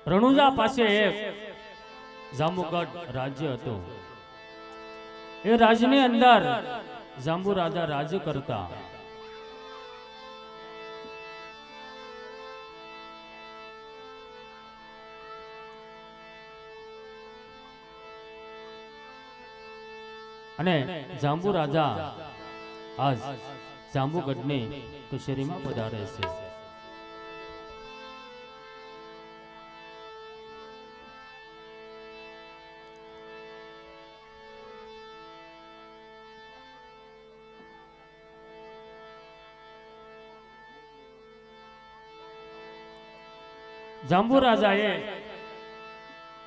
રણુજા પાસે એક જાંબુગઢ રાજ્ય હતું। એ રાજ્યની અંદર જાંબુ રાજા રાજ્ય કરતા। અને જાંબુ રાજા આજ જાંબુગઢની કચેરીમાં પધારે છે। જાંબુ રાજાએ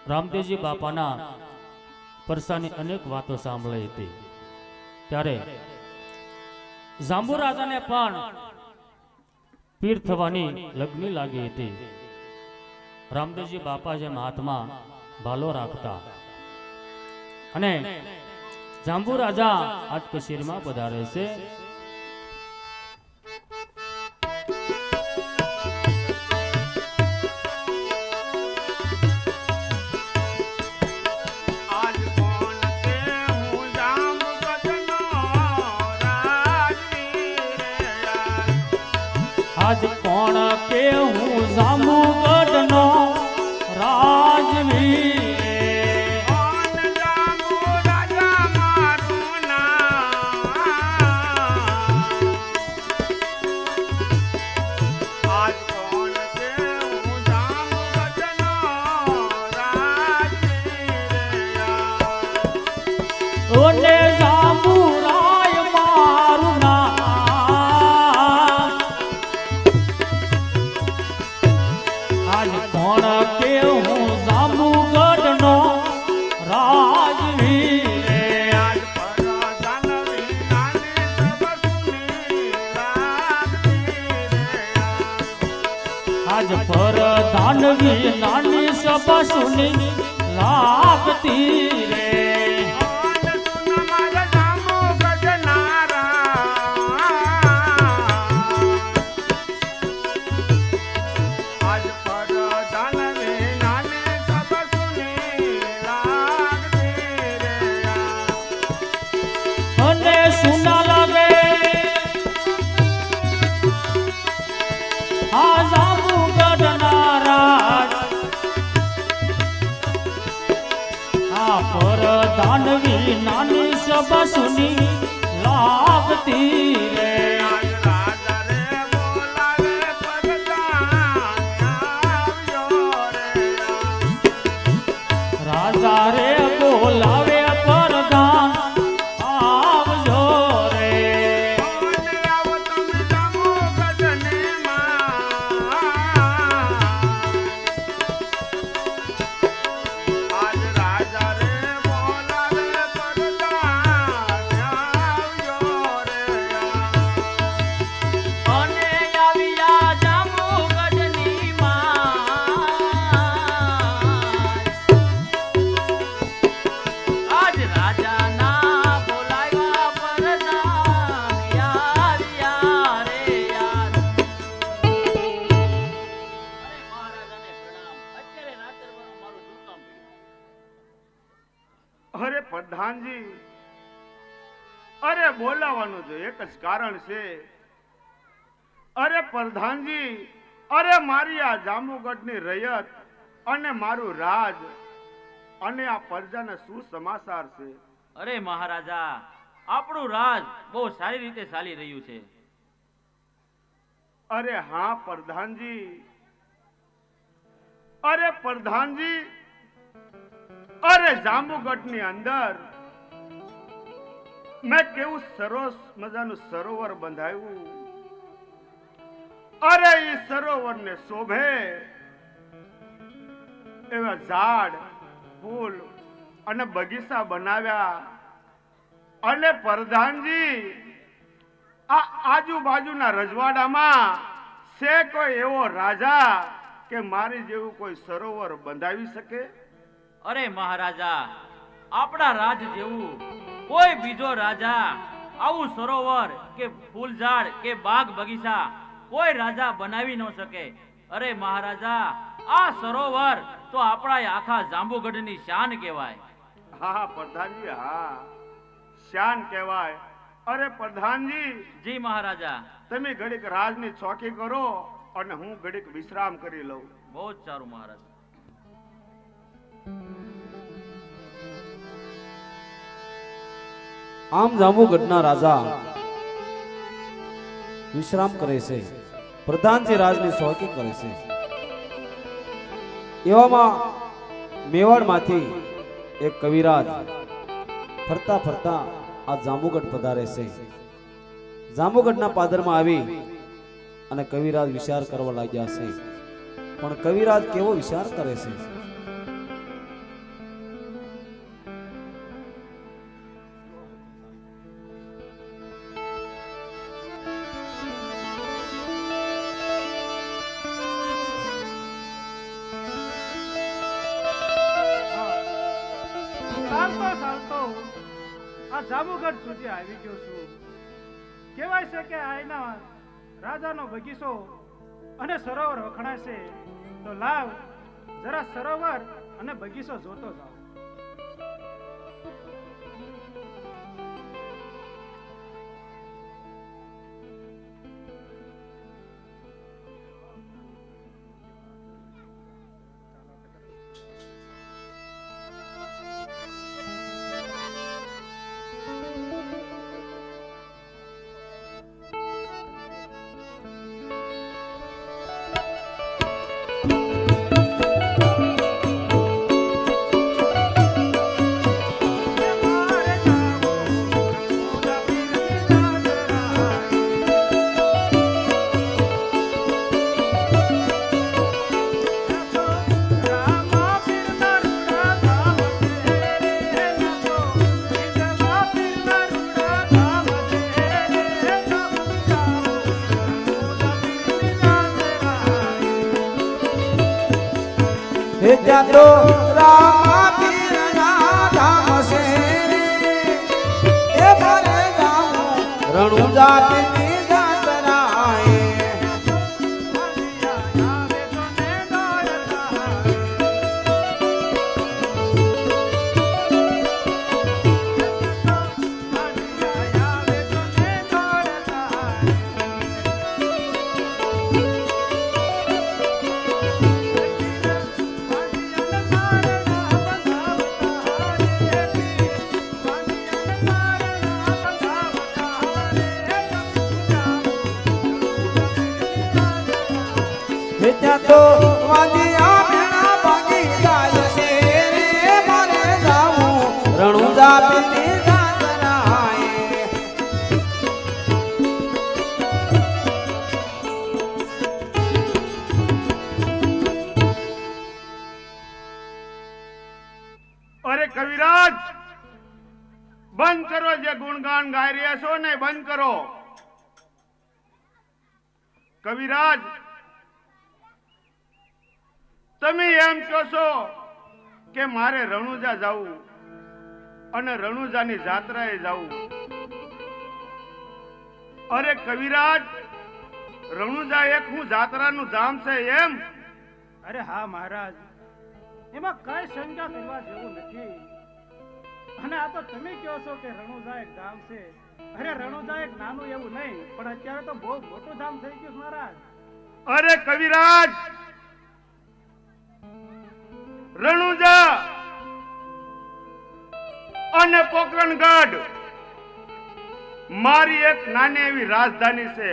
રામદેવજી બાપાના પરસાની અનેક વાતો સાંભળી હતી। ત્યારે જાંબુ રાજાને પણ પીર થવાની લગ્ન લાગી હતી। રામદેવજી બાપા જેમ હાથમાં ભાલો રાખતા અને જાંબુ રાજા આજ કચેરીમાં પધારે છે। आज कौन के हूँ जांबुगढ़नो राजवीर। आज कौन के हूँ जांबुगढ़नो राजवीर। ओने जांबुराय मारू नाम। आज कौन के हूँ जांबुगढ़नो राजवीर। आज परदानवी नानी सब सुनी राजवीर। आज परदानवी नानी सब सुनी लागती रे। सुना लगे हाँ जांबुगढ़ नाराज। हाँ परदानवी नानी सब सुनी लागती रे। राजा रे बोलावे परदान आवजो रे। आज राजा रे बोलावे परदान आवजो रे। અને આવ્યા જાંબુગઢની માય। આજ રાજાના બોલાવ્યા પરદાન આવ્યા રે યાર। અરે મહારાજાને પ્રણામ। અત્યારે રાત્રભર મારું શું કામ થયું? અરે પ્રધાનજી, અરે બોલાવાનું જો એક જ કારણ છે। અરે પ્રધાનજી, અરે મારી આ જાંબુગઢની રયત અને મારું રાજ અને આ પ્રજાને શું સમાચાર છે? અરે મહારાજા, આપણું રાજ બહુ સારી રીતે ચાલી રહ્યું છે। અરે હા પ્રધાનજી, અરે પ્રધાનજી, અરે જાંબુગઢની અંદર મેં કેવું સરસ મજાનું સરોવર બંધાવ્યું। અરે એ સરોવરને શોભે એવા ઝાડ ફૂલ અને બગીચા બનાવ્યા। અને પ્રધાનજી, આ આજુબાજુના રજવાડામાં છે કોઈ એવો રાજા કે મારી જેવું કોઈ સરોવર બંધાવી શકે? અરે મહારાજા, આપણા રાજ જેવું કોઈ બીજો રાજા આવું સરોવર કે ફૂલઝાડ કે બાગ બગીચા કોઈ રાજા બનાવી ન શકે। અરે મહારાજા, આ સરોવર તો આપણા આખા જાંબુગઢની શાન કહેવાય. હા પ્રધાનજી, હા શાન કહેવાય. અરે પ્રધાનજી, જી મહારાજા. તમે ઘડીક રાજની ચોકી કરો અને હું ઘડીક વિશ્રામ કરી લઉં. બહુ જ સારું મહારાજ. આમ જાંબુગઢના રાજા વિશ્રામ કરે છે, પ્રધાનજી રાજની ચોકી કરે છે. એવામાં મેવાડમાંથી એક કવિરાજ ફરતા ફરતા આ જાંબુગઢ પધારે છે. જાંબુગઢના પાદરમાં આવી અને કવિરાજ વિચાર કરવા લાગ્યા છે. પણ કવિરાજ કેવો વિચાર કરે છે? ચાલતો આ જાંબુગઢ સુધી આવી ગયો છું. કહેવાય છે કે આના રાજાનો બગીચો અને સરોવર વખણાય છે, તો લાવ જરા સરોવર અને બગીચો જોતો જાવ. ત્યાં તો રામા પીરના ધામ છે, એ મારે ગામ રણુજા પીરની જાતરાએ. ત્યાં તો વાંજિયા ભેણા ભાગી જાય છે રે, મારે જાવું રણુજા પીરની જાતરાએ. અરે કવિરાજ, બંધ કરો જે ગુણગાન ગાઈ રહ્યા છો ને, બંધ કરો. કવિરાજ, તમે એમ કહો છો કે મારે રણુજા જવું અને રણુજાની જાત્રાએ જવું. અરે કવિરાજ, રણુજા એક હું જાત્રાનું ધામ છે એમ? અરે હા મહારાજ, એમાં કઈ શંકા કરવા જેવું નથી. અને આ તો તમે કહો છો કે રણુજા એક ધામ છે. અરે રણુજા એક નાનું એવું નહીં, પણ અત્યારે તો બહુ મોટું ધામ થઈ ગયું મહારાજ. અરે કવિરાજ, રણુજા અને પોકરણગઢ મારી એક નાની એવી રાજધાની છે.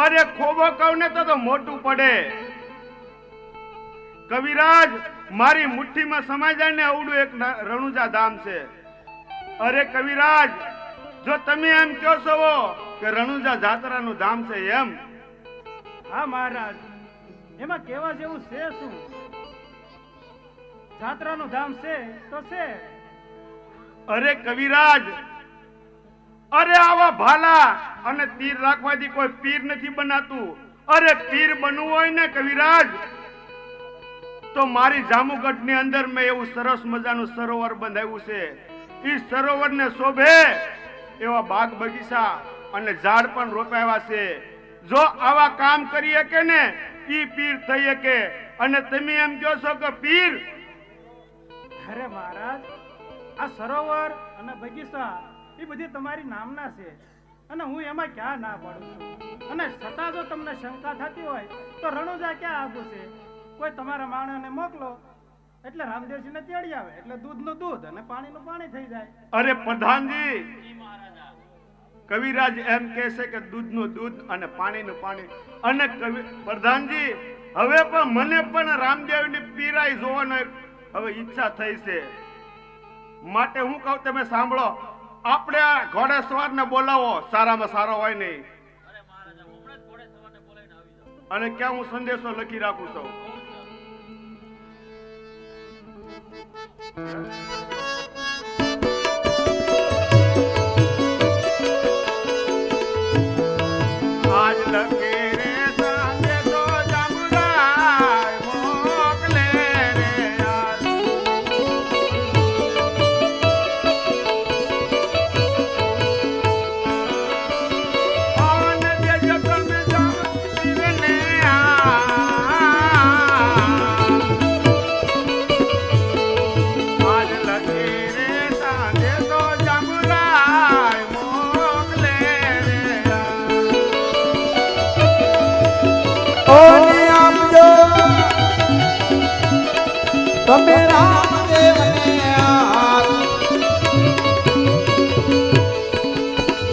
અરે ખોબો કહું ને તો મોટું પડે. કવિરાજ, મારી મુઠ્ઠીમાં સમાઈ જાય ને અવડું એક રણુજા ધામ છે. અરે કવિરાજ, જો તમે એમ કહો છો કે રણુજા જાત્રાનું ધામ છે એમ? હા મહારાજ, એમાં કેવા જેવું છે શું? જાત્રાનું ધામ છે તો છે. અરે કવિરાજ, અરે આવા ભાલા અને તીર રાખવાથી કોઈ પીર નથી બનાતું. અરે પીર બનવું હોય ને કવિરાજ, તો મારી જાંબુગઢની અંદર મેં એવું સરસ મજાનું સરોવર બંધાવ્યું છે. એ સરોવરને શોભે એવા બાગ બગીચા અને ઝાડ પણ રોપાવ્યા છે. જો આવા કામ કરીએ કે ને, ઈ પીર થઈ શકે અને તમે એમ કહો છો કે પીર? અરે મહારાજ, આ સરોવર અને બગીચા એ બધી તમારી નામના છે અને હું એમાં ક્યાં ના પાડું છું. અને છતાં જો તમને શંકા થતી હોય તો રણુજા ક્યાં આવું છે, કોઈ તમારા માણસને મોકલો એટલે રામદેવજીને તેડી આવે એટલે દૂધનું દૂધ અને પાણીનું પાણી થઈ જાય. અરે પ્રધાનજી, કવિરાજ એમ કહે છે કે દૂધનું દૂધ અને પાણીનું પાણી. અને પ્રધાનજી, હવે પણ મને પણ રામદેવની પીરાઈ જોવાનો હવે ઈચ્છા થઈ છે. માટે હું કહું, તમે સાંભળો, આપણે આ ઘોડેસવારને બોલાવો, સારામાં સારો હોય નહીં. અને ક્યાં હું સંદેશો લખી રાખું છું. આજ લખે રે સંદેશો જામુરાય મોકલે રે આજ. પવન દેજો તમે જામુરને આજ લખે રે સંદેશો જામુરાય મોકલે રે આજ. ઓને આપજો તમે રામદેવને હાથ,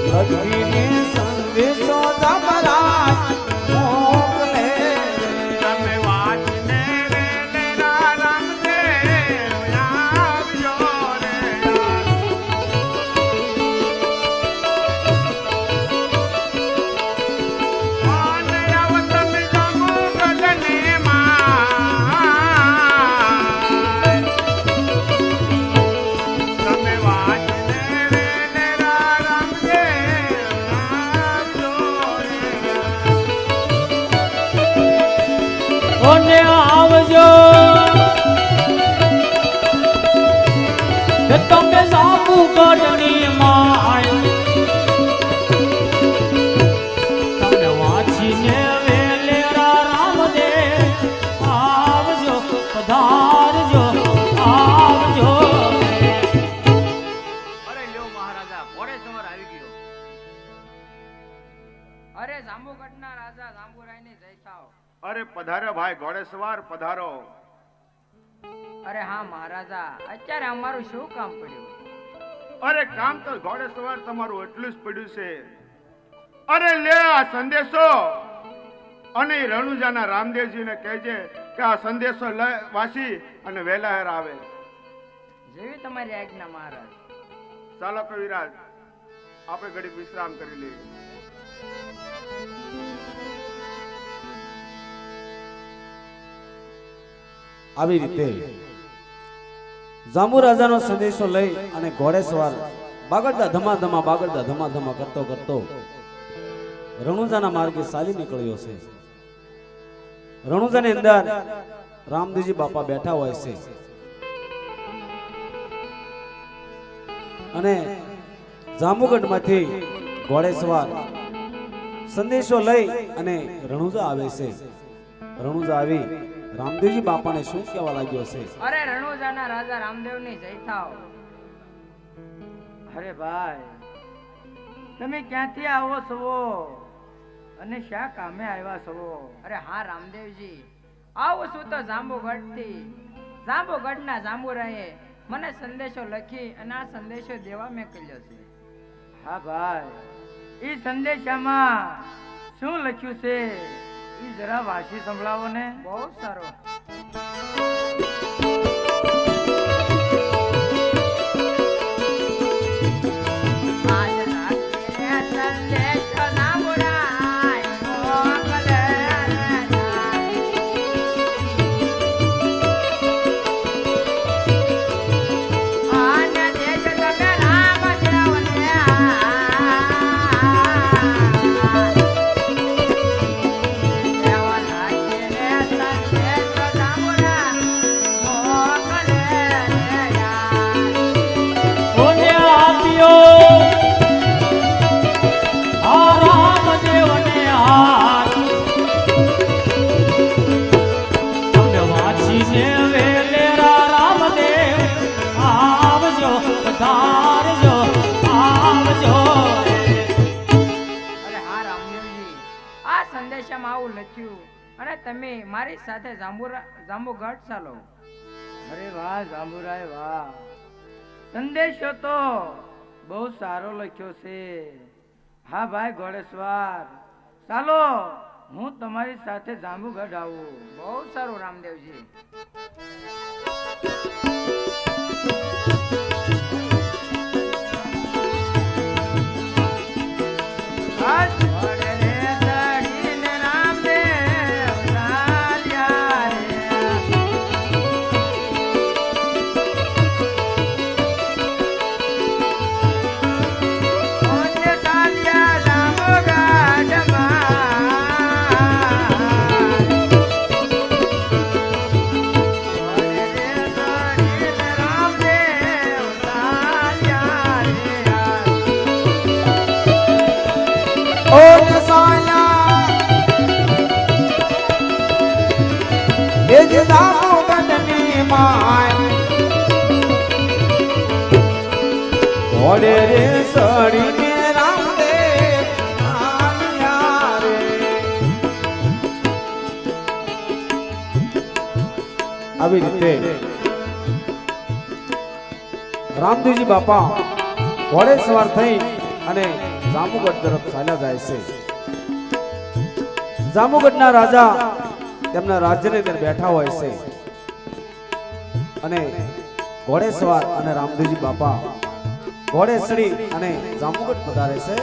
ભક્તિને સંદેશો જમરાજ મોકલે. તમે વાંચને રે લેરા રામદેવ આવજો રે આજ. અને આવો તમે જામુગઢને માં. તમે વાંચને રે લેરા રામદેવ આવજો રે આજ. ઓને આવજો કે તમે જામુગઢની માય, તમે વાંચીને વેલેરા રામદેવ આવજો, પધારજો, આવજો. અરે લ્યો મહારાજા, ઘોડે સવાર આવી ગયો. અરે જાંબુગઢના રાજા જાંબુરાયની જય થાવ. અરે પધારો ભાઈ ઘોડેસવાર, પધારો. અરે હા મહારાજા, અત્યારે અમારું શું કામ પડ્યું? અરે કામ તો ઘોડેસવાર તમારું એટલું જ પડ્યું છે. અરે લે આ સંદેશો અને ઈ રણુજાના રામદેવજીને કહેજે કે આ સંદેશો વાસી અને વેલાહેર આવે. જેવી તમારી આજ્ઞા મહારાજ. ચાલો કવિરાજ, આપણે ઘડી વિશ્રામ કરી લઈએ. આવી રીતે જાંબુ રાજાનો સંદેશો લઈ અને ઘોડેસવાર બાગડતા ધમાધમા કરતો કરતો રણુજાના માર્ગે ચાલી નીકળ્યો છે. રણુજાની અંદર રામદેવજી બાપા બેઠા હોય છે અને જાંબુગઢમાંથી ઘોડેસવાર સંદેશો લઈ અને રણુજા આવે છે. રણુજા આવી રામદેવજી બાપાને શું કહેવા લાગ્યો છે? અરે રણુજાના રાજા રામદેવની જય થાવ. અરે ભાઈ, તમે ક્યાંથી આવો છો અને શા કામે આવ્યા છો? અરે હા રામદેવજી, આવું છું તો જાંબુગઢથી. જાંબુગઢના જાંબુરાએ મને સંદેશો લખી અને આ સંદેશો દેવા મોકલ્યો છે. હા ભાઈ, એ સંદેશામાં શું લખ્યું છે એ જરા વાંચી સંભળાવો ને. બહુ સારું. ઓને આપ્યો આ આવું લખ્યું અને તમે મારી સાથે જાંબુગઢ ચાલો. અરે વાહ જાંબુરાય વાહ, સંદેશો તો બહુ સારો લખ્યો છે. હા ભાઈ ઘોડેશ્વર, ચાલો હું તમારી સાથે જાંબુગઢ આવું. બહુ સારું રામદેવજી. ઘોડે રે સડીને રામદેવ આવ્યા રે. આવી રીતે રામદેવજી બાપા ઘોડે સવાર થઈ અને જાંબુગઢ તરફ ચાલ્યા જાય છે. જાંબુગઢના રાજા તેમના રાજ્યની અંદર બેઠા હોય છે અને ઘોડે સવાર અને રામદેવજી બાપા ઘોડે ચડી અને જાંબુગઢ પધારે છે.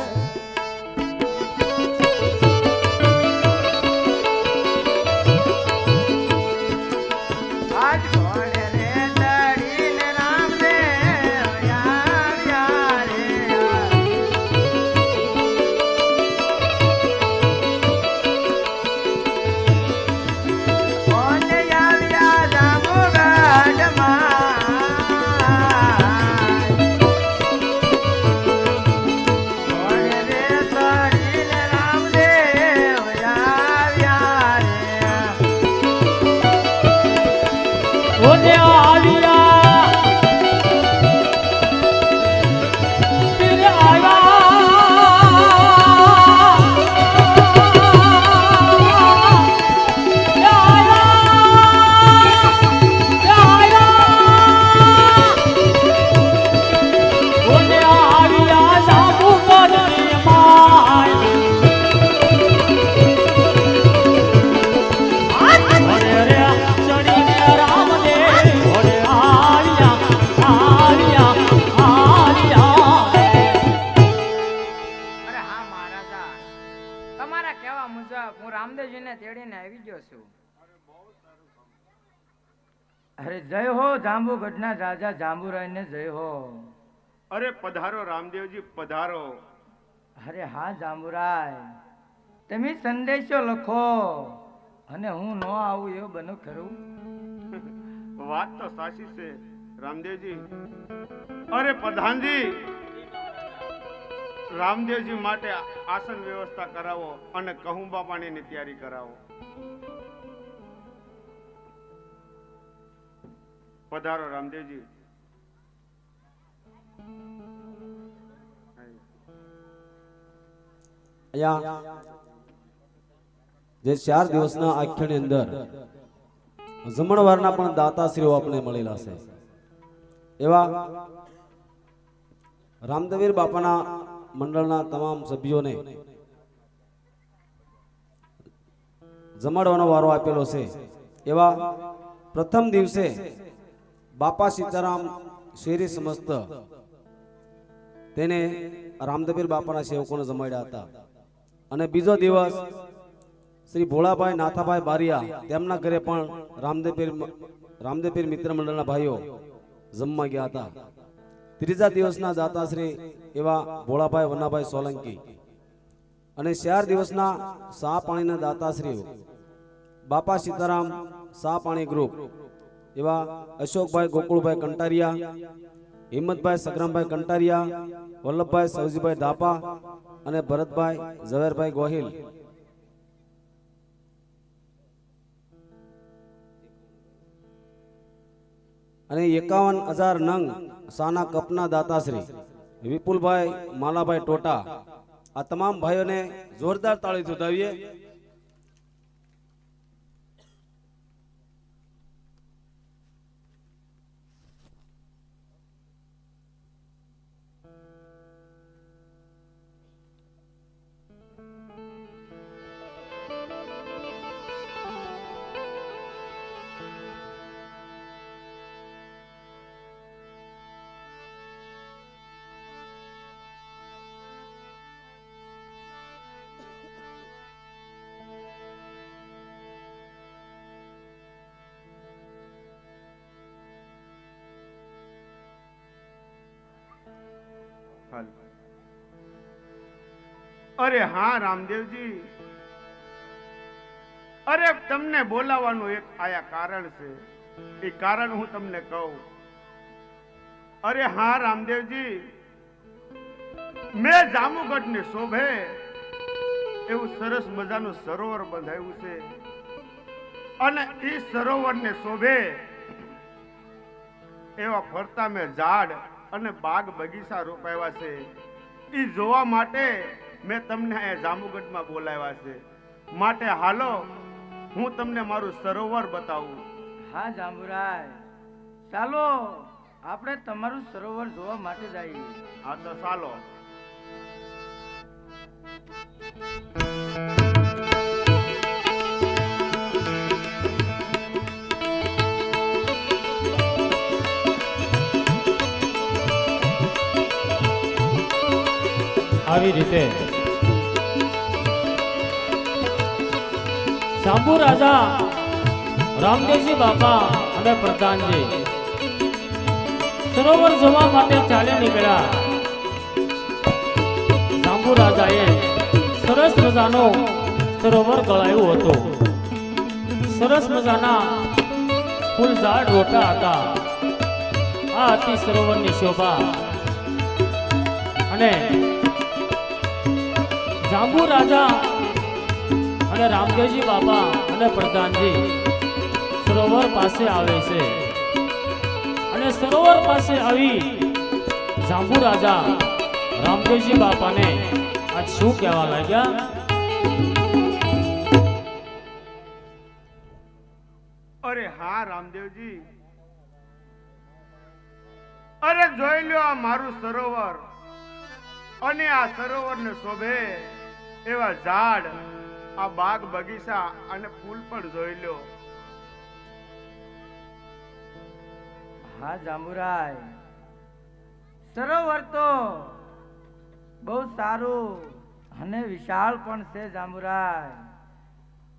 અરે જય હો જાંબુગઢના રાજા જાંબુરાયને જય હો. અરે પધારો રામદેવજી પધારો. અરે હા જાંબુરાય, તમે સંદેશો લખો અને હું ન આવું એવું બનું ખરું? વાત તો સાચી છે રામદેવજી. અરે પ્રધાનજી, રામદેવજી માટે આસન વ્યવસ્થા કરાવો અને કહુંબા પાણીની તૈયારી કરાવો. પધારો રામદેવજી. અહીંયા જે 4 દિવસના આખ્યાનની અંદર જમણવારના પણ દાતાશ્રીઓ આપણે મળેલા છે. એવા રામદેવીર બાપાના મંડળના તમામ સભ્યોને જમાડવાનો વારો આપેલો છે. એવા પ્રથમ દિવસે બાપા સીતારામ શેરી સમસ્ત તેને રામદેવીર બાપાના સેવકોને જમાડ્યા હતા. અને બીજો દિવસ શ્રી ભોળાભાઈ નાથાભાઈ બારિયા તેમના ઘરે પણ રામદેવીર મિત્ર મંડળના ભાઈઓ જમવા ગયા હતા. ત્રીજા દિવસના દાતાશ્રી એવા ભોળાભાઈ વનાભાઈ સોલંકી અને 4 દિવસના સા પાણીના દાતાશ્રીઓ બાપા સીતારામ સા પાણી ગ્રુપ એવા અશોકભાઈ ગોકુળભાઈ કંટારિયા, હિંમતભાઈ સગ્રામભાઈ કંટારિયા, વલ્લભભાઈ સવજીભાઈ દાપા અને ભરતભાઈ ઝવેરભાઈ ગોહિલ. અને 51,000 નંગ સાના કપના દાતાશ્રી વિપુલભાઈ માલાભાઈ ટોટા. આ તમામ ભાઈઓને જોરદાર તાળી ઝુલાવીએ. ખાલી. અરે હા રામદેવજી, અરે તમને બોલાવવાનું એક આયા કારણ છે. એ કારણ હું તમને કહું. અરે હા રામદેવજી, મેં જામુગઢને શોભે એવું સરસ મજાનું સરોવર બંધાવ્યું છે અને એ સરોવરને શોભે એવા ફરતા મેં ઝાડ અને બાગ બગીચા રોપાવ્યા છે. એ જોવા માટે મેં તમને અહીંયા જામુગઢમાં બોલાવ્યા છે. માટે હાલો હું તમને મારું સરોવર બતાવું. હા જાંબુરાય, ચાલો આપણે તમારું સરોવર જોવા માટે જઈએ. હા તો ચાલો. આવી રીતે જાંબુ રાજા રામદેવજી બાપા અને પ્રધાનજી સરોવર જોવા માટે ચાલી નીકળ્યા. જાંબુ રાજાએ સરસ મજાનો સરોવર ગળાયું હતું. સરસ મજાના ફૂલ ઝાડ રોટા હતા. આ હતી સરોવરની શોભા. અને જાંબુ રાજા અને રામદેવજી બાપા અને પ્રધાનજી સરોવર પાસે આવે છે. અને સરોવર પાસે આવી જાંબુ રાજા રામદેવજી બાપાને આજ શું કહેવા લાગ્યા? અરે હા રામદેવજી, અરે જોઈ લો આ મારું સરોવર અને આ સરોવરને શોભે એવા ઝાડ, આ બાગ બગીચા અને ફૂલ પણ જોઈ લો. હા જાંબુરાય, સરોવર તો બહુ સારું અને વિશાળ પણ છે જાંબુરાય.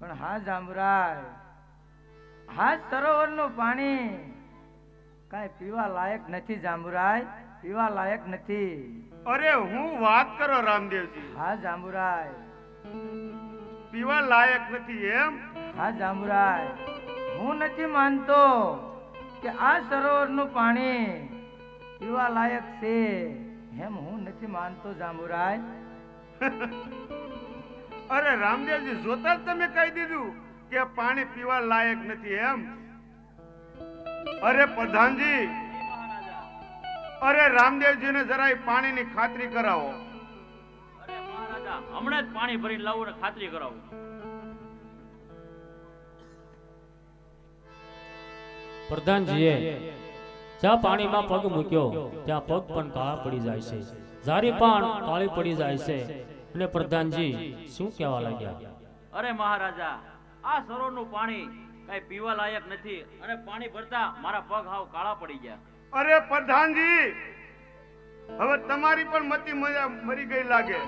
પણ હા જાંબુરાય, હા સરોવરનું પાણી કાંઈ પીવા લાયક નથી જાંબુરાય, પીવા લાયક નથી. અરે હું વાત કરો રામદેવજી, હા જાંબુરાય, પીવા લાયક નથી એમ? હા જાંબુરાય, હું નથી માનતો કે આ સરોવરનું પાણી પીવા લાયક છે, એમ હું નથી માનતો જાંબુરાય. અરે રામદેવજી, જોતા જ તમે કહી દીધું કે પાણી પીવા લાયક નથી એમ? અરે પ્રધાનજી, અરે રામદેવજીને જરાય પાણીની ખાતરી કરાવો. અરે મહારાજા, હમણાં જ પાણી ભરીને લાવું અને ખાતરી કરાવું. પ્રધાનજીએ જ્યાં પાણીમાં પગ મૂક્યો ત્યાં પગ પણ કાળા પડી જાય છે, જારી પણ કાળી પડી જાય છે. અને પ્રધાનજી શું કહેવા લાગ્યા? અરે મહારાજા, આ સરોવરનું પાણી કઈ પીવા લાયક નથી અને પાણી ભરતા મારા પગ હાવ કાળા પડી ગયા. અરે પ્રધાનજી, હવે તમારી પણ મતી મરી ગઈ લાગે.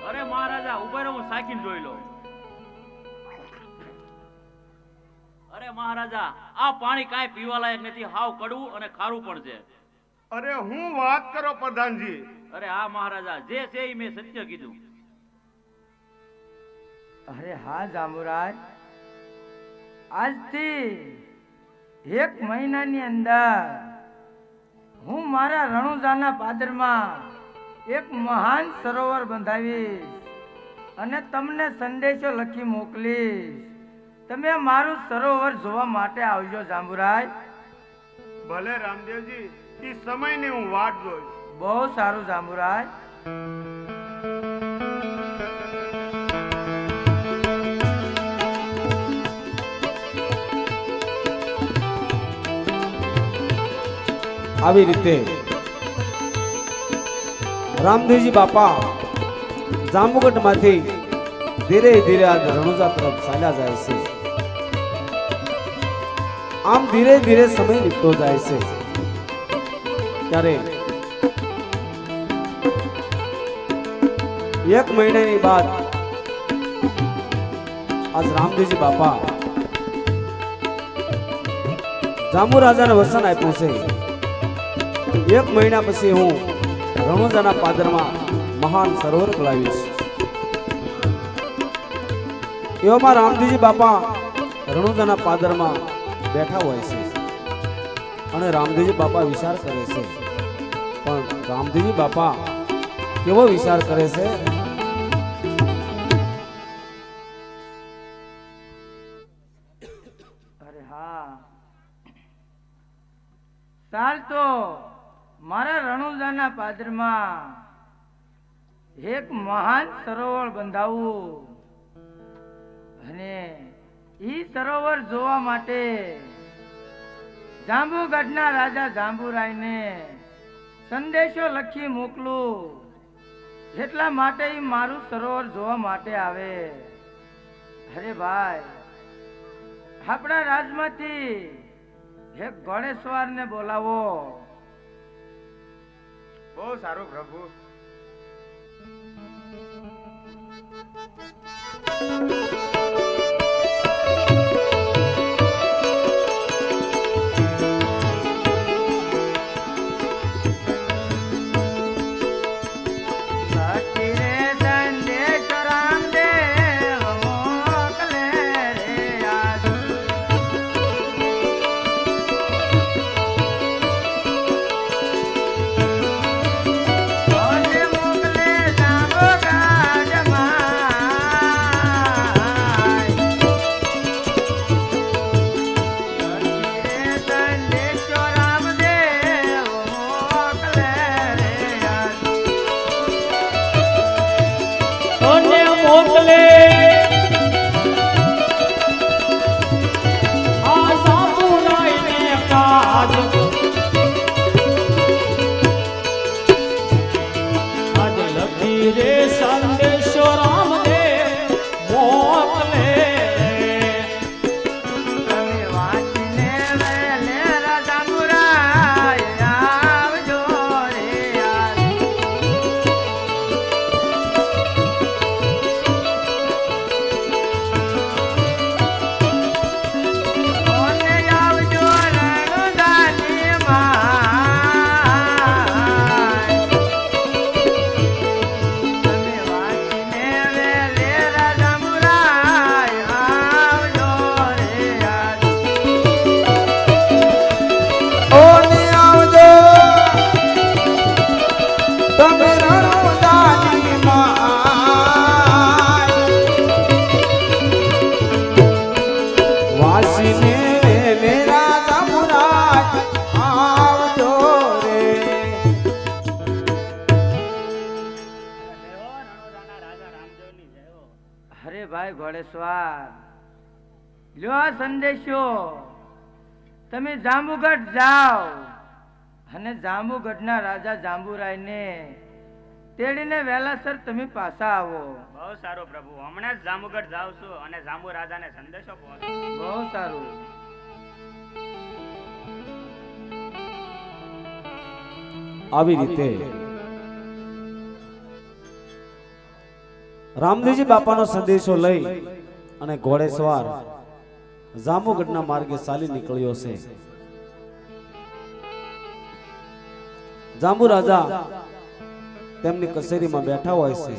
અરે મહારાજા, ઉભા રહો, હું સાખીને જોઈ લો. અરે મહારાજા, આ પાણી કાંઈ પીવા લાયક નથી, હાવ કડવું અને ખારું પણ છે. અરે હું વાત કરો પ્રધાનજી. અરે હા મહારાજા, જે છે એ મેં સત્ય કીધું. અરે હા જાંબુરાય, આજથી 1 મહિનાની અંદર હું મારા રણુજાના પાદરમાં એક મહાન સરોવર બંધાવીશ અને તમને સંદેશો લખી મોકલીશ. તમે મારું સરોવર જોવા માટે આવજો જાંબુરાય. ભલે રામદેવજી, એ સમયની હું વાટ જોઈશ. બહુ સારું જાંબુરાય. આવી રીતે રામદેવજી બાપા જાંબુગઢમાંથી ધીરે ધીરે આ રણુજા તરફ ચાલ્યા જાય છે. આમ ધીરે ધીરે સમય વીતતો જાય છે. ત્યારે 1 મહિનાની બાદ આજ રામદેવજી બાપા જાંબુ રાજાને વચન આપ્યું છે, 1 મહિના પછી હું રણુજાના પાદરમાં મહાન સરોવર ખોલાવીશ. એવામાં રામદેવજી બાપા રણુજાના પાદરમાં બેઠા હોય છે અને રામદેવજી બાપા વિચાર કરે છે. પણ રામદેવજી બાપા કેવો વિચાર કરે છે? અરે હા, ચાલ તો મારા રણુજાના પાદરમાં એક મહાન સરોવર બંધાવું અને ઈ સરોવર જોવા માટે જાંબુગઢના રાજા જાંબુરાયને સંદેશો લખી મોકલું, એટલા માટે ઈ મારું સરોવર જોવા માટે આવે. અરે ભાઈ, આપણા રાજમાંથી એક ઘોડેસવારને બોલાવો. બહુ સારું પ્રભુ. ઘોડેસવાર, લ્યો આ સંદેશો. તમે જાંબુગઢ જાઓ અને જાંબુગઢના રાજા જાંબુરાયને તેડીને વહેલાસર તમે પાછા આવો. બહુ સારું પ્રભુ, હમણાં જ જાંબુગઢ જાઉં છું અને જાંબુ રાજાને સંદેશો પહોંચે. બહુ સારું. આવી રીતે રામદેવજી બાપાનો સંદેશો લઈ અને ઘોડેસવાર જાંબુગઢના માર્ગે ચાલી નીકળ્યો છે. જાંબુ રાજા તેમની કચેરીમાં બેઠા હોય છે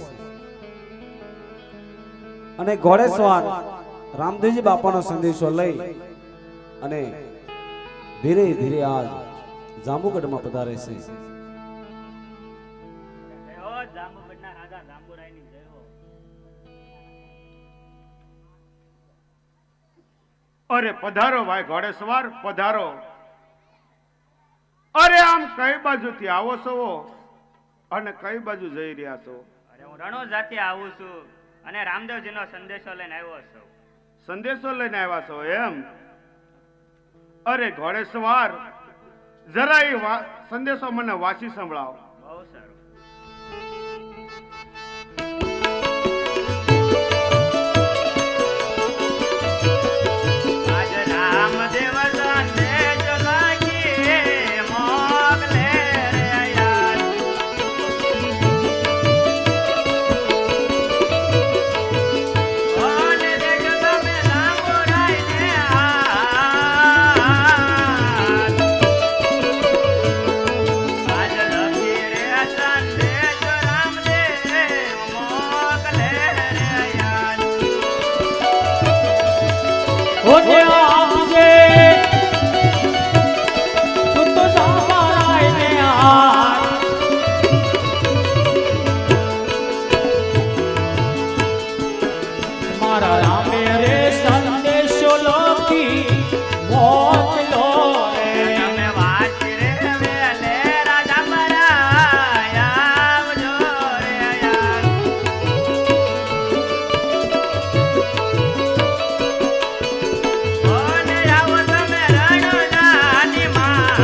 અને ઘોડેસવાર રામદેવજી બાપાનો સંદેશો લઈ અને ધીરે ધીરે આ જાંબુગઢમાં પધારે છે. જાંબુગઢના રાજા જાંબુરાયની જય હો. અરે પધારો ભાઈ ઘોડેસવાર, પધારો. અરે આમ કઈ બાજુથી આવો છો અને કઈ બાજુ જઈ રહ્યા છો? અરે હું રણુજાથી આવું છું અને રામદેવજીનો સંદેશો લઈને આવ્યો છું. સંદેશો લઈને આવ્યા છો એમ? અરે ઘોડેસવાર, જરા એ સંદેશો મને વાંચી સંભળાવો. બહુ સારું. આજ રામદેવ સંદેશો લાગી મોકલે રે યાર. ઓને દેખ તમે જાંબુરાયને આજ લખી ઓને આપજે તું તો સાંભળાય ને હાર મારા રામે રે સંદેશો લખી મોકલો રે તમે વાંચી રે વેલે રાજા મરાય આવજો રે યાર. ઓને આવો તમે રણોજાની માય.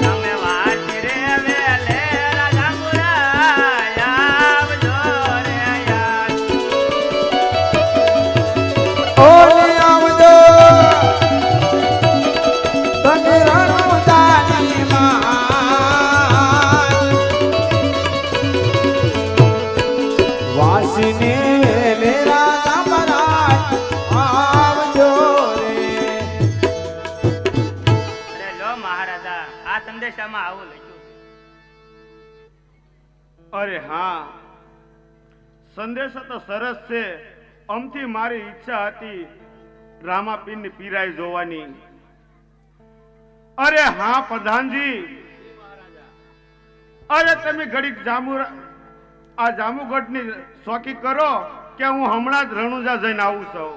તમે વાંચી રે વેલે રાજા મરાય આવજો રે યાર. ઓલે આવજો તમે રણુજાની માં વાસીને વેલે રાજા મરાય આવજો રે. અરે લો મહારાજા, આ સંદેશામાં આવું લખ્યું છે. અરે હા, સંદેશો તો સરસ છે. અમથી મારી ઈચ્છા હતી રામાપીરની પીરાઈ જોવાની. અરે હા પ્રધાનજી, અરે તમે ઘડીક આ જામુગઢની શોખી કરો કે હું હમણાં જ રણુજા જઈને આવું છું.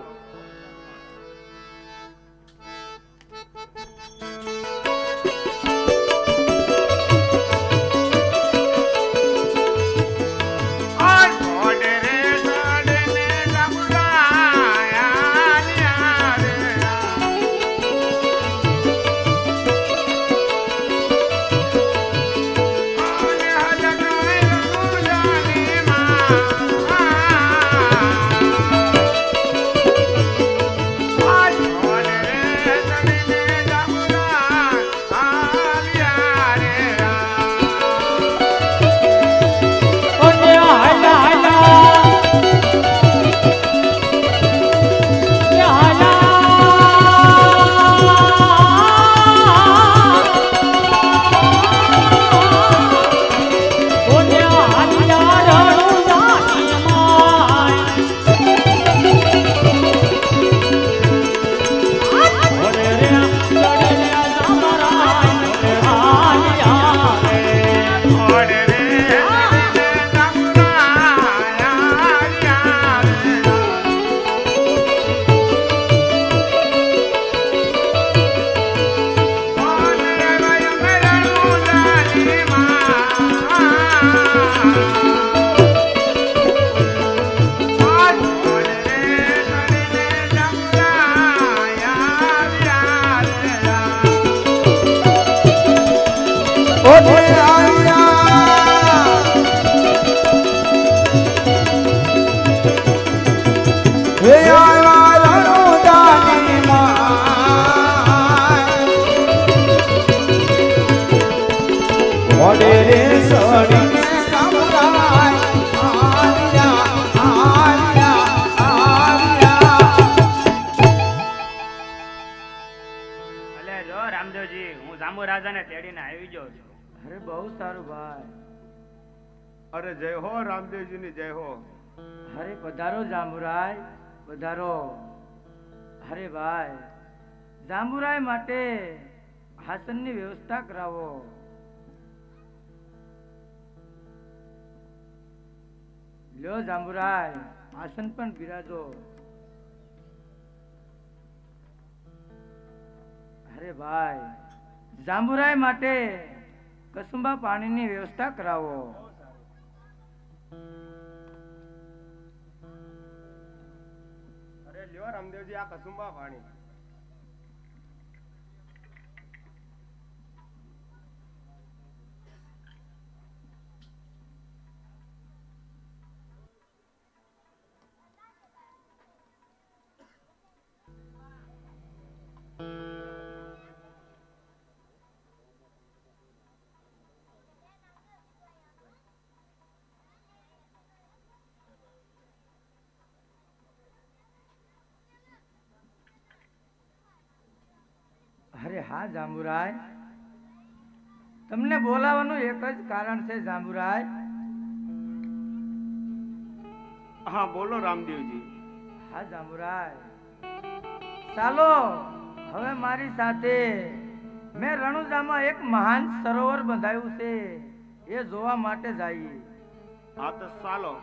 ઓને હાલા હાલા ઓને હાલા રણુજાની માય ઓરે રે ચડ્યા સામરાય હાલિયા રે ઓલે આવ્યા હે આવ્યા રણુજાની માં ઓડે રે સડીને સામરાય આવ્યા આવ્યા આવ્યા. ભલે જો રામદેવજી, હું જાંબુ રાજાને તેડીને આવી ગયો છું. અરે બહુ સારું ભાઈ. અરે જય હો રામદેવજીની જય હો. અરે પધારો જાંબુરાય, પધારો. અરે ભાઈ, જાંબુરાય માટે આસનની વ્યવસ્થા કરાવો. લ્યો જાંબુરાય, આસન પણ બિરાજો. અરે ભાઈ, જાંબુરાય માટે કસુંબા પાણીની વ્યવસ્થા કરાવો. અરે લ્યો રામદેવજી, આ કસુંબા પાણી. અરે હા જાંબુરાય, તમને બોલાવવાનું એક જ કારણ છે જાંબુરાય. હા બોલો રામદેવજી. હા જાંબુરાય, ચાલો હવે મારી સાથે મેં રણુજામાં એક મહાન સરોવર બંધાયું છે એ જોવા માટે જઈએ. હા તો ચાલો.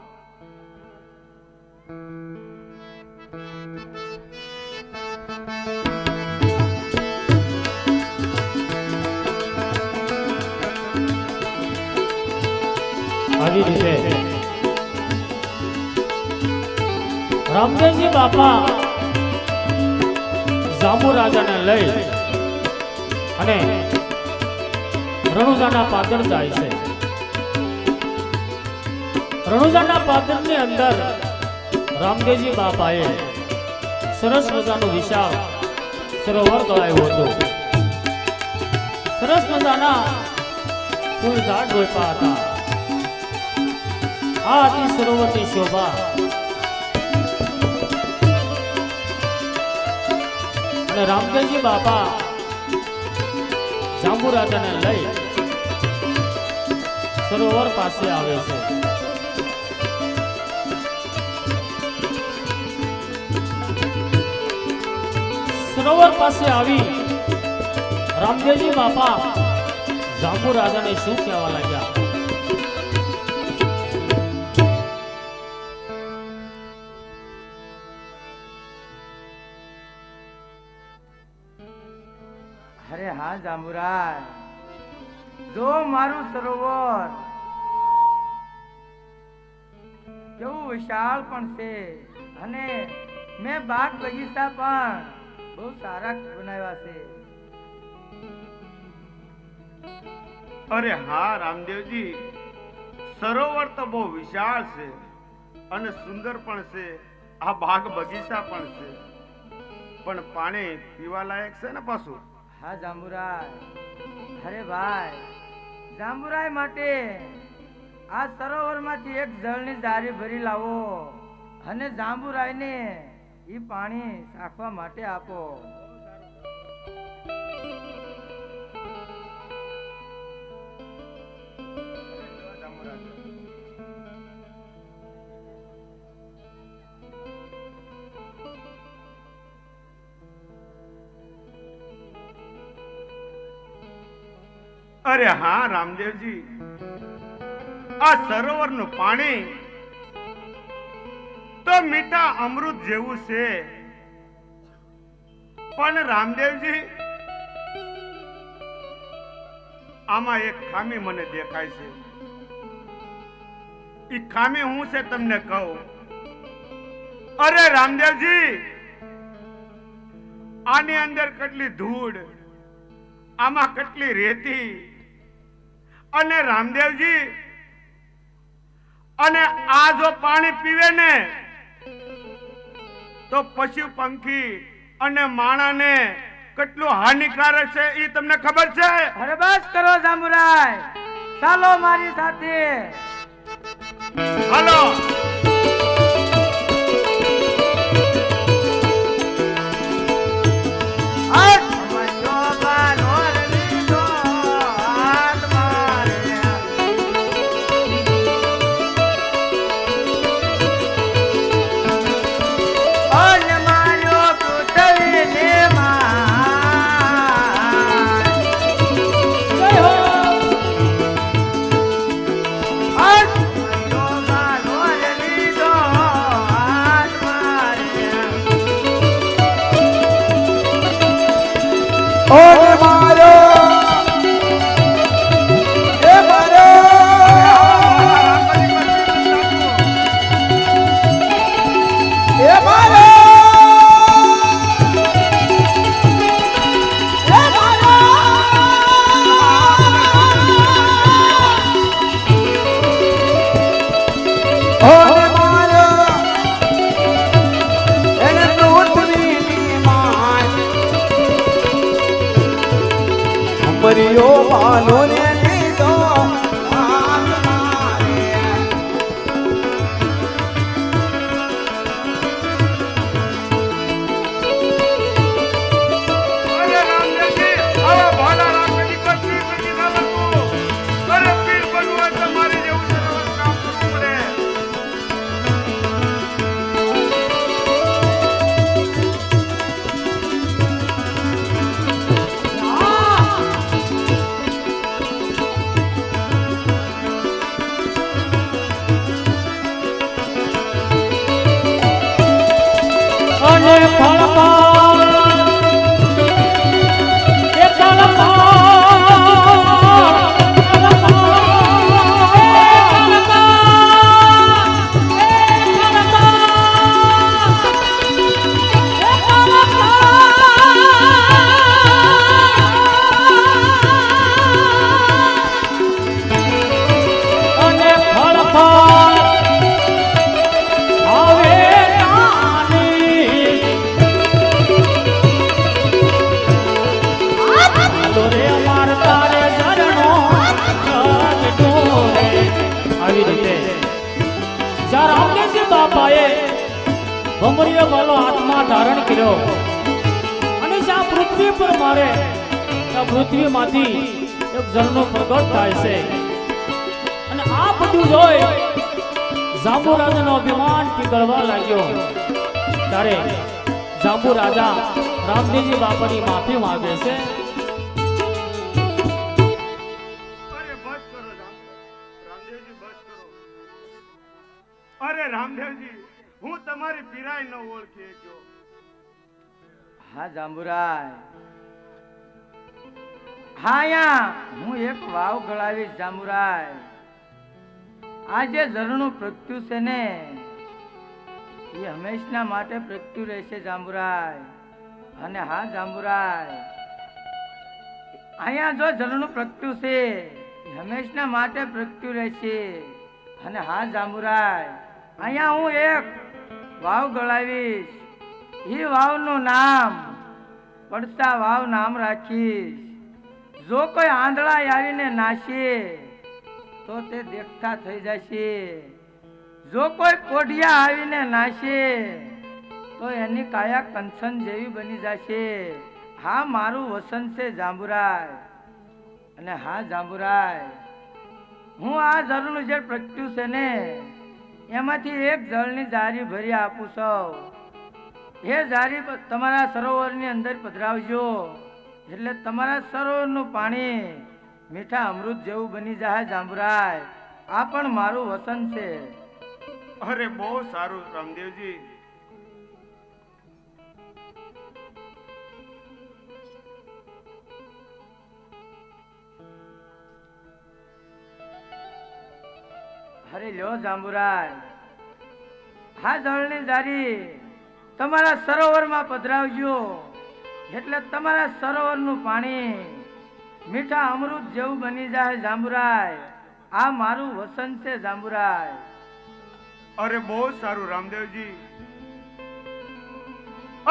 આવી રીતે રામદેવજી બાપા જાંબુ રાજાને લઈ અને રણુજાના પાદર જાય છે. રણુજાના પાદરની અંદર રામદેવજી બાપાએ સરસ મજાનું વિશાળ સરોવર ગળાયું હતું. સરસ મજાના ફૂલ ઝાડ રોપ્યા હતા. આ હતી સરોવરની શોભા. અને રામદેવજી બાપા જાંબુ રાજાને લઈ સરોવર પાસે આવે છે. સરોવર પાસે આવી રામદેવજી બાપા જાંબુ રાજાને શું કહેવા લાગ્યા? અરે હા જાંબુરાય, જો મારું સરોવર કેવું વિશાળ પણ છે અને મેં બાગ બગીચા પણ બહુ સારા બનાવ્યા છે. અરે હા રામદેવજી, સરોવર તો બહુ વિશાળ છે અને સુંદર પણ છે. આ બાગ બગીચા પણ છે, પણ પાણી પીવા લાયક છે ને પાછું. હા જાંબુરાય, અરે ભાઈ જાંબુરાય માટે આ સરોવરમાંથી એક જળની જારી ભરી લાવો અને જાંબુરાયને ઈ પાણી ચાખવા માટે આપો. અરે હા રામદેવજી, આ સરોવરનું પાણી તો મીઠા અમૃત જેવું છે. પણ રામદેવજી, આમાં એક ખામી મને દેખાય છે. ઈ ખામી હું છે તમને કહું. અરે રામદેવજી, આની અંદર કેટલી ધૂળ, આમાં કેટલી રેતી, અને રામદેવજી, અને આ જો પાણી પીવે ને તો પશુ પંખી અને માણસને કેટલું હાનિકારક છે એ તમને ખબર છે? અરે બસ કરો જાંબુરાય, ચાલો મારી સાથે. હાલો. અરે ભમરીએ વાલો હાથમાં ધારણ કર્યો અને જ્યાં પૃથ્વી પર મારે ત્યાં પૃથ્વીમાંથી એક જળનો પ્રગટ થાય છે અને આ બધું જોઈ જાંબુ રાજાનો અભિમાન પીગળવા લાગ્યો ત્યારે જાંબુ રાજા રામદેવજી બાપાની માફી માંગે છે. અરે બસ કરો રામદેવજી, બસ કરો. અરે રામદેવજી, હું તમારી પીરાય ન ઓળખી ગયો. હા જાંબુરાય, હા યા હું એક વાવ ગળાવીશ જાંબુરાય. આ જે ઝરણું પ્રગટ્યું છે ને એ હંમેશના માટે પ્રગટ્યું રહેશે જાંબુરાય. અને હા જાંબુરાય, અહીંયા જો ઝરણું પ્રગટ્યું છે એ હંમેશના માટે પ્રગટ્યું રહેશે. અને હા જાંબુરાય, અહીંયા હું એક વાવ ગળાવીશ. એ વાવનું નામ પડસા વાવ નામ રાખીશ. જો કોઈ આંધળા આવીને નાશે તો તે દેખતા થઈ જશે. જો કોઈ કોઢિયા આવીને નાશે તો એની કાયા કંચન જેવી બની જશે. હા મારું વસન છે જાંબુરાય. અને હા જાંબુરાય, હું આ જળનું જે પ્રગટ્યું છે ને એમાંથી એક જળની જારી ભરી આપું છું. એ જારી તમારા સરોવરની અંદર પધરાવજો એટલે તમારા સરોવરનું પાણી મીઠા અમૃત જેવું બની જાય જાંબુરાય. આ પણ મારું વસન છે. અરે બહુ સારું રામદેવજી. અરે લ્યો જાંબુરાય, હા જળની જારી તમારા સરોવરમાં પધરાવજો એટલે તમારા સરોવરનું પાણી મીઠા અમૃત જેવું બની જાય જાંબુરાય. આ મારું વસન છે જાંબુરાય. અરે બહુ સારું રામદેવજી.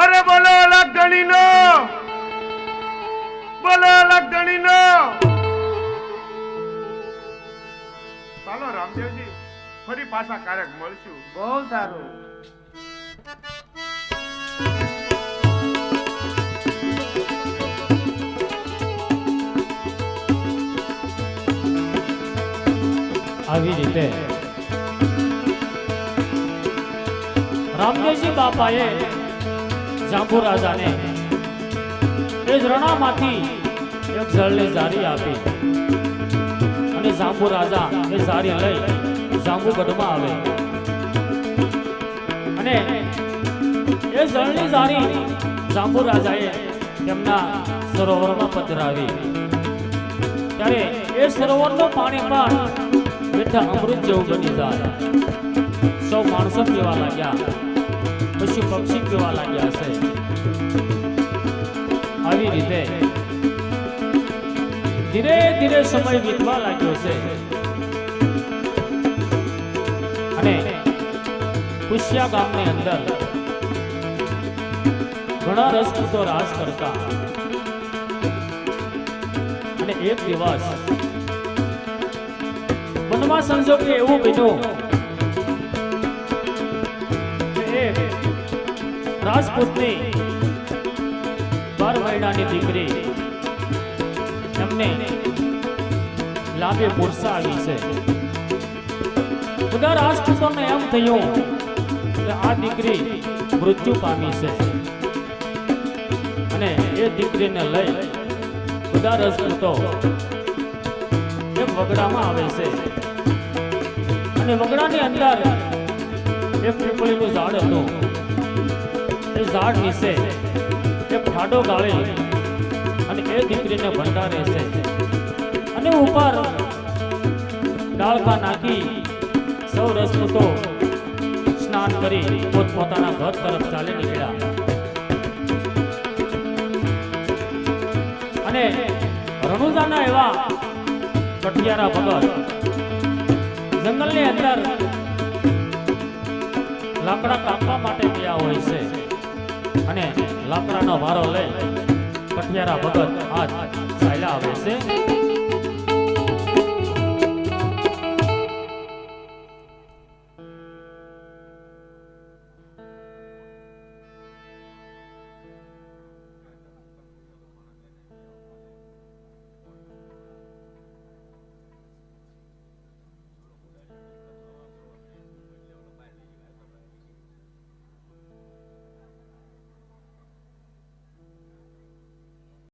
અરે બોલો લગધણીનો, બોલો લગધણીનો. ચાલો રામદેવજી, ફરી પાછા ક્યારેક મળશું. બહુ સારું. આવી રીતે રામદેવજી બાપાએ જાંબુ રાજાને એ ઝરણામાંથી એક જળની જારી આપી અને જાંબુ રાજા એ જારી લઈ જાંબુગઢમાં આવે અને એ જળની જારી જાંબુ રાજાએ તેમના સરોવરમાં પધરાવી ત્યારે એ સરોવરનું પાણી પણ મીઠા અમૃત જેવું બની જાય. સૌ માણસો પીવા લાગ્યા, પશુ પક્ષી પીવા લાગ્યા છે. આવી રીતે ધીરે ધીરે સમય વીતવા લાગ્યો છે અને કુશિયા ગામની અંદર ઘણા રજપૂતો રાજ કરતા અને એક દિવસ મનમાં સંજોગે એવું બન્યું કે રાજપૂતની 12 મહિનાની દીકરી એમને લાંબી મૂર્છા આવી છે. બધા રાજપૂતોને એમ થયું કે આ દીકરી મૃત્યુ પામી છે અને એ દીકરીને લઈ બધા રાજપૂતો એક વગડામાં આવે છે અને વગડાની અંદર એક પીપળીનું ઝાડ હતું. એ ઝાડ નીચે એક ખાડો ગાળી અને એ દીકરીને ભંડારે છે અને ઉપર ડાળખા નાખી સૌ રજપૂતો સ્નાન કરી પોતપોતાના ઘર તરફ ચાલી નીકળ્યા અને રણુજાના એવા કઠિયારા ભગત જંગલની અંદર લાકડા કાપવા માટે ગયા હોય છે અને લાકડાનો ભારો લઈ કઠિયારા ભગત હાથ ચાલ્યા આવે છે.